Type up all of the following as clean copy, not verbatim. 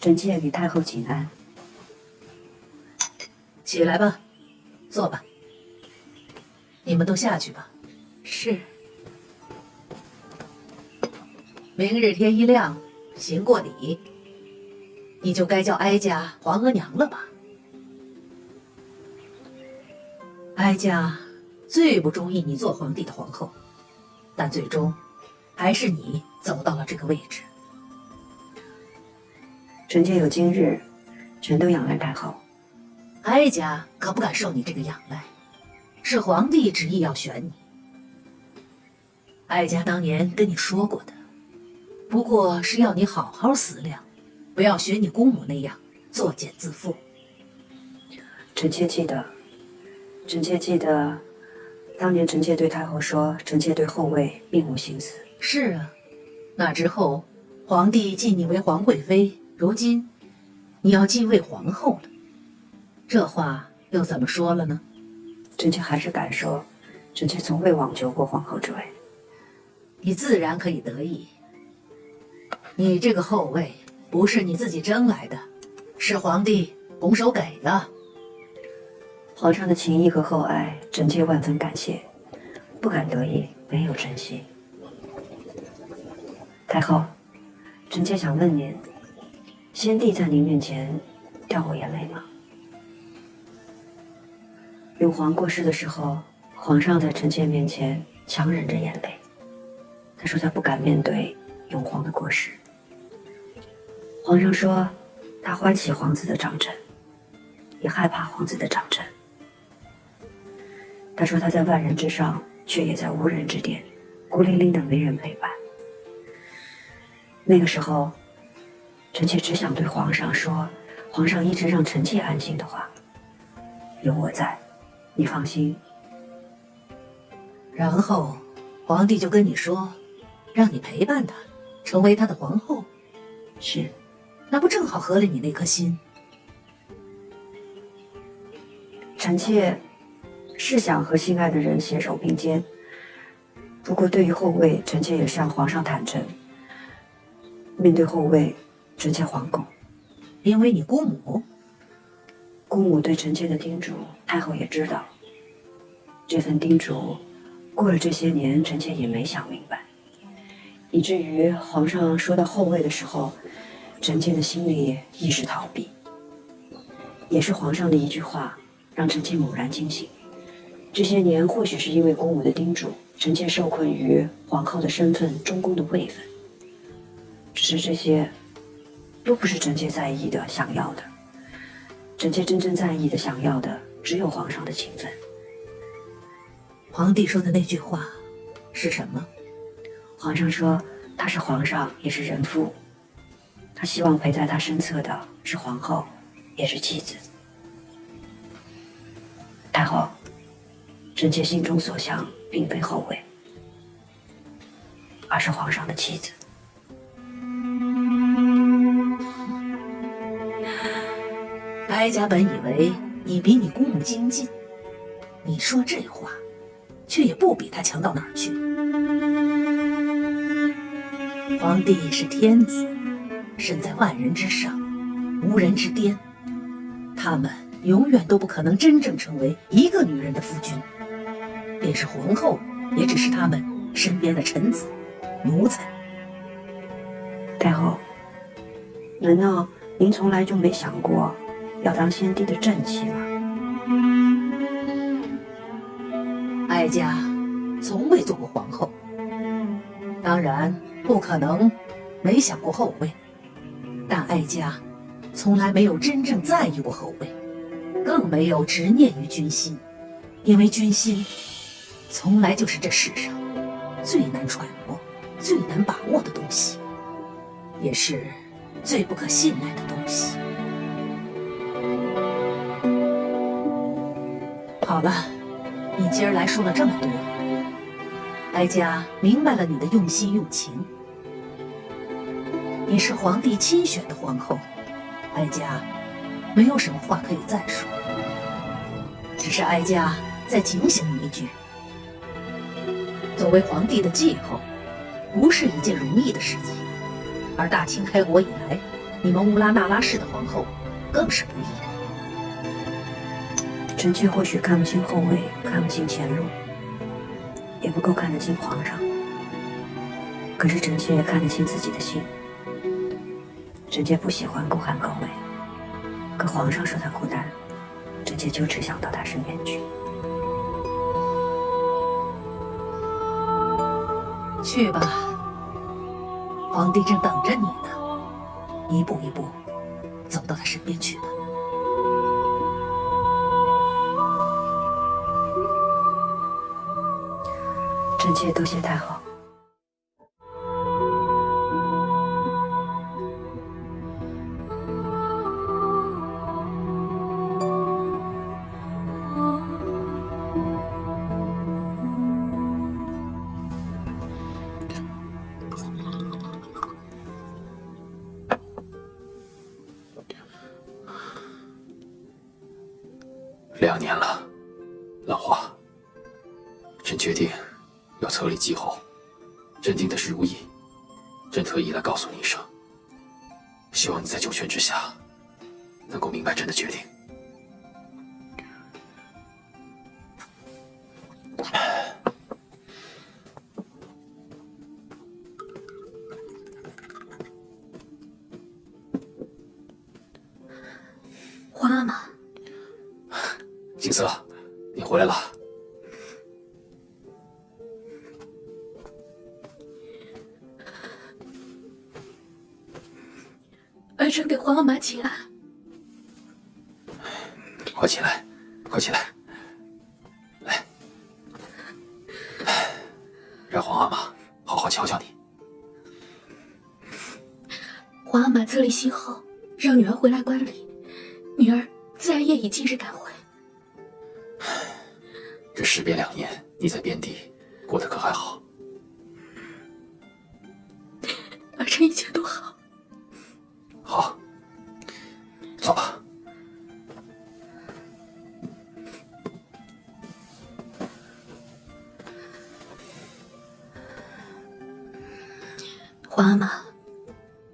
臣妾给太后请安。起来吧，坐吧。你们都下去吧。是。明日天一亮，行过礼，你就该叫哀家皇额娘了吧？哀家最不中意你做皇帝的皇后，但最终还是你走到了这个位置。臣妾有今日，全都仰赖太后。哀家可不敢受你这个仰赖，是皇帝执意要选你。哀家当年跟你说过的，不过是要你好好思量，不要学你姑母那样作茧自缚。臣妾记得，当年臣妾对太后说，臣妾对后位并无心思。是啊，那之后，皇帝晋你为皇贵妃，如今你要继位皇后了，这话又怎么说了呢？臣妾还是敢说，臣妾从未妄求过皇后之位。你自然可以得意。你这个后位不是你自己争来的，是皇帝拱手给的。皇上的情谊和厚爱，臣妾万分感谢，不敢得意，没有珍惜。太后，臣妾想问您，先帝在您面前掉过眼泪吗？永璜过世的时候，皇上在臣妾面前强忍着眼泪，他说他不敢面对永璜的过世。皇上说他欢喜皇子的长成，也害怕皇子的长成。他说他在万人之上，却也在无人之巅，孤零零的没人陪伴。那个时候，臣妾只想对皇上说，皇上一直让臣妾安心的话，有我在，你放心。然后皇帝就跟你说，让你陪伴他，成为他的皇后。是，那不正好合了你那颗心？臣妾是想和心爱的人携手并肩，不过对于后位，臣妾也向皇上坦诚，面对后位，臣妾惶恐。因为你姑母对臣妾的叮嘱，太后也知道。这份叮嘱，过了这些年，臣妾也没想明白，以至于皇上说到后位的时候，臣妾的心里一时逃避。也是皇上的一句话，让臣妾猛然惊醒。这些年，或许是因为姑母的叮嘱，臣妾受困于皇后的身份、中宫的位分。只是这些，都不是臣妾在意的、想要的。臣妾真正在意的、想要的，只有皇上的情分。皇帝说的那句话是什么？皇上说他是皇上，也是人父，他希望陪在他身侧的是皇后，也是妻子。太后，臣妾心中所想并非后位，而是皇上的妻子。哀家本以为你比你姑母精进，你说这话，却也不比她强到哪儿去。皇帝是天子，身在万人之上，无人之巅，他们永远都不可能真正成为一个女人的夫君，便是皇后，也只是他们身边的臣子、奴才。太后，难道您从来就没想过要当先帝的正妻吗？哀家从未做过皇后，当然不可能没想过后位，但哀家从来没有真正在意过后位，更没有执念于君心，因为君心从来就是这世上最难揣摩、最难把握的东西，也是最不可信赖的东西。好了，你今儿来说了这么多，哀家明白了你的用心用情。你是皇帝亲选的皇后，哀家没有什么话可以再说，只是哀家再警醒你一句：作为皇帝的继后，不是一件容易的事情。而大清开国以来，你们乌拉那拉氏的皇后更是不易。臣妾或许看不清后位，看不清前路，也不够看得清皇上。可是臣妾看得清自己的心。臣妾不喜欢孤寒高位，可皇上说他孤单，臣妾就只想到他身边去。去吧，皇帝正等着你呢，一步一步走到他身边去吧。臣妾多谢太后。2年了，兰花，朕决定要册立继后，朕定的是如意，朕特意来告诉你一声，希望你在九泉之下能够明白朕的决定。皇阿玛，景色，你回来了。儿臣给皇阿玛请安。快起来，快起来，来，让皇阿玛好好瞧瞧你。皇阿玛册立新后，让女儿回来观礼，女儿自然也已今日赶回。这时变2年，你在边地过得可还好？儿臣一切都好。好，走吧。皇阿玛，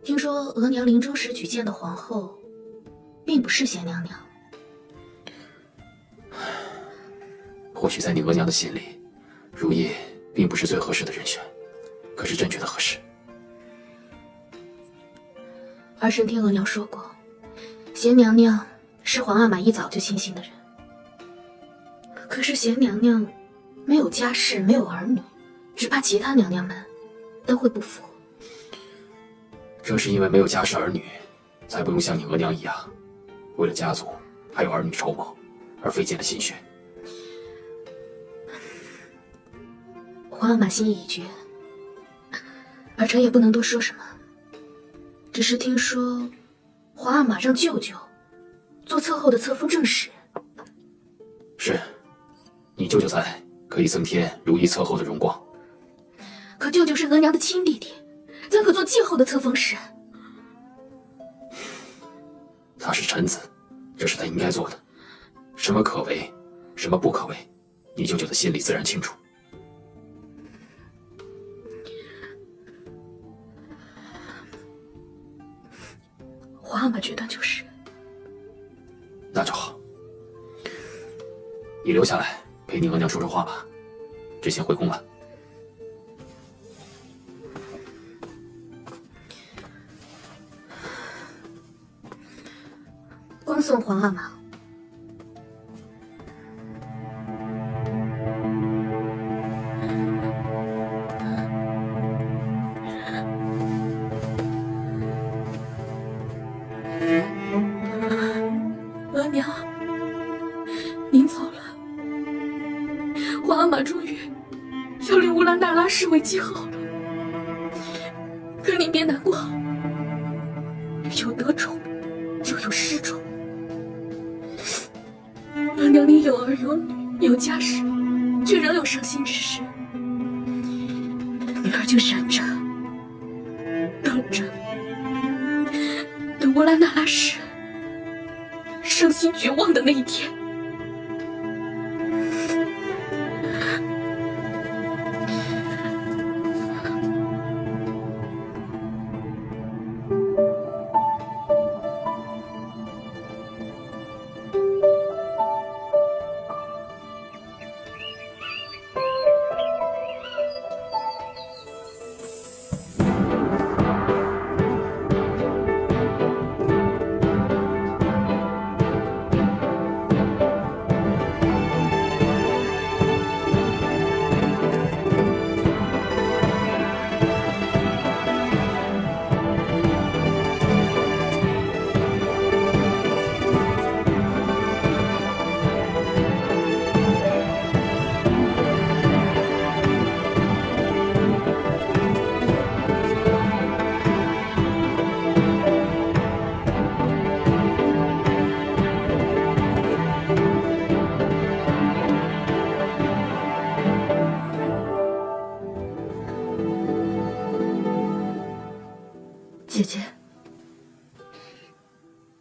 听说额娘临终时举荐的皇后，并不是贤娘娘。或许在你额娘的心里，如意并不是最合适的人选，可是朕觉得合适。儿臣听额娘说过，贤娘娘是皇阿玛一早就倾心的人。可是贤娘娘没有家室，没有儿女，只怕其他娘娘们都会不服。正是因为没有家室儿女，才不用像你额娘一样，为了家族还有儿女筹谋，而费尽了心血。皇阿玛心意已决，儿臣也不能多说什么。只是听说，皇阿玛让舅舅做册后的册封正使。是，你舅舅在，可以增添如意册后的荣光。可舅舅是额娘的亲弟弟，怎可做继后的册封使？他是臣子，这是他应该做的。什么可为，什么不可为，你舅舅的心里自然清楚。皇阿玛决断就是。那就好，你留下来陪你额娘说说话吧，朕先回宫了。恭送皇阿玛。额娘，您走了。皇阿玛终于要立乌拉那拉氏为继后了。可您别难过，有得宠就有失宠。额娘您有儿有女有家室，却仍有伤心之事，女儿就忍着，等着，等乌拉那拉氏伤心绝望的那一天。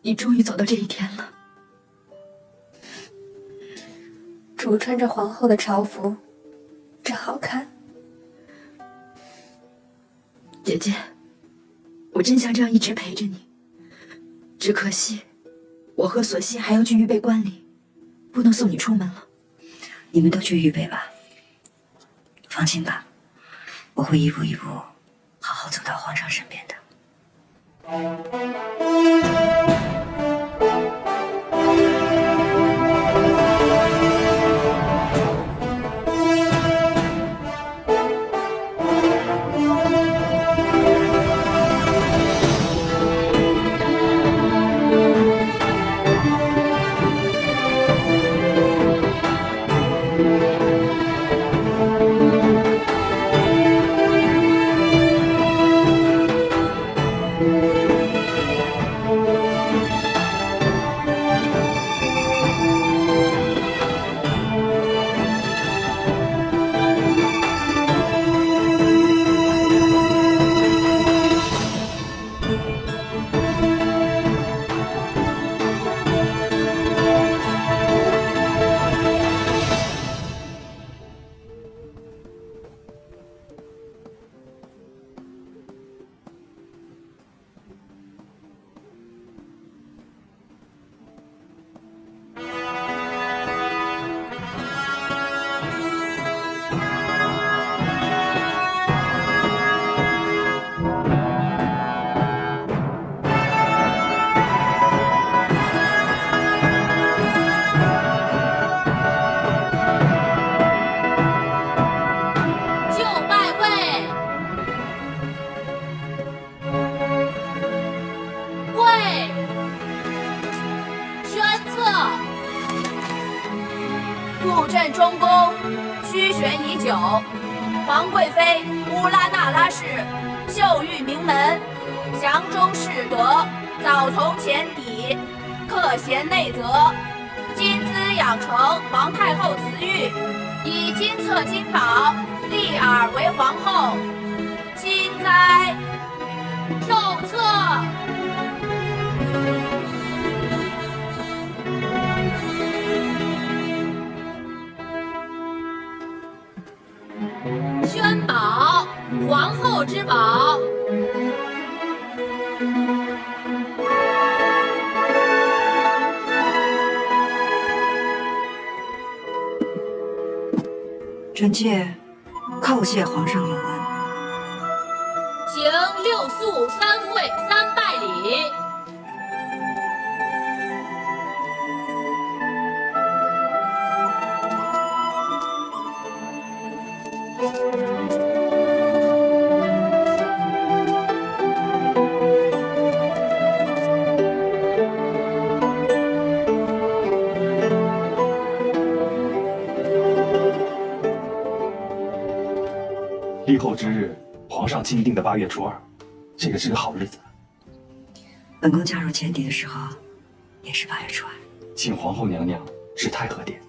你终于走到这一天了。主穿着皇后的朝服，真好看。姐姐，我真想这样一直陪着你，只可惜我和索西还要去预备观礼，不能送你出门了。你们都去预备吧，放心吧，我会一步一步好好走到皇上身边的。布阵中宫，虚悬已久。皇贵妃乌拉那拉氏，秀玉名门，详中适德，早从前邸，克贤内则，金资养成皇太后慈玉，以金册金宝，立尔为皇后。今哉，受册。宣宝，皇后之宝。臣妾叩谢皇上隆恩。行六肃三跪三拜礼。立后之日，皇上钦定的8月初2，这个是个好日子。本宫加入前邸的时候，也是8月初2。请皇后娘娘至太和殿。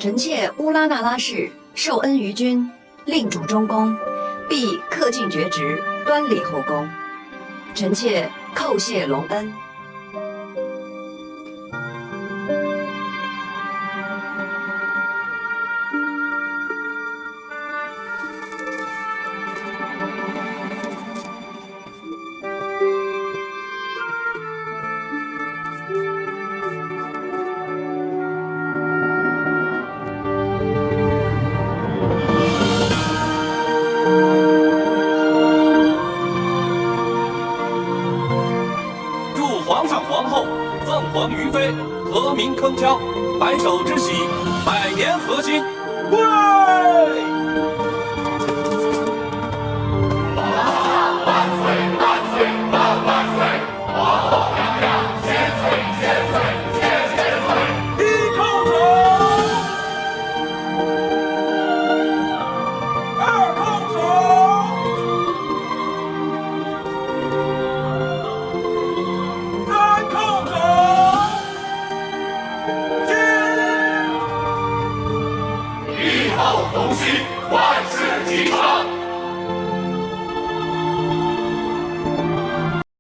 臣妾乌拉那拉氏受恩于君，令主中宫，必恪尽厥职，端理后宫。臣妾叩谢隆恩。皇上皇后凤凰于飞，和鸣铿锵，白首之喜，百年河心。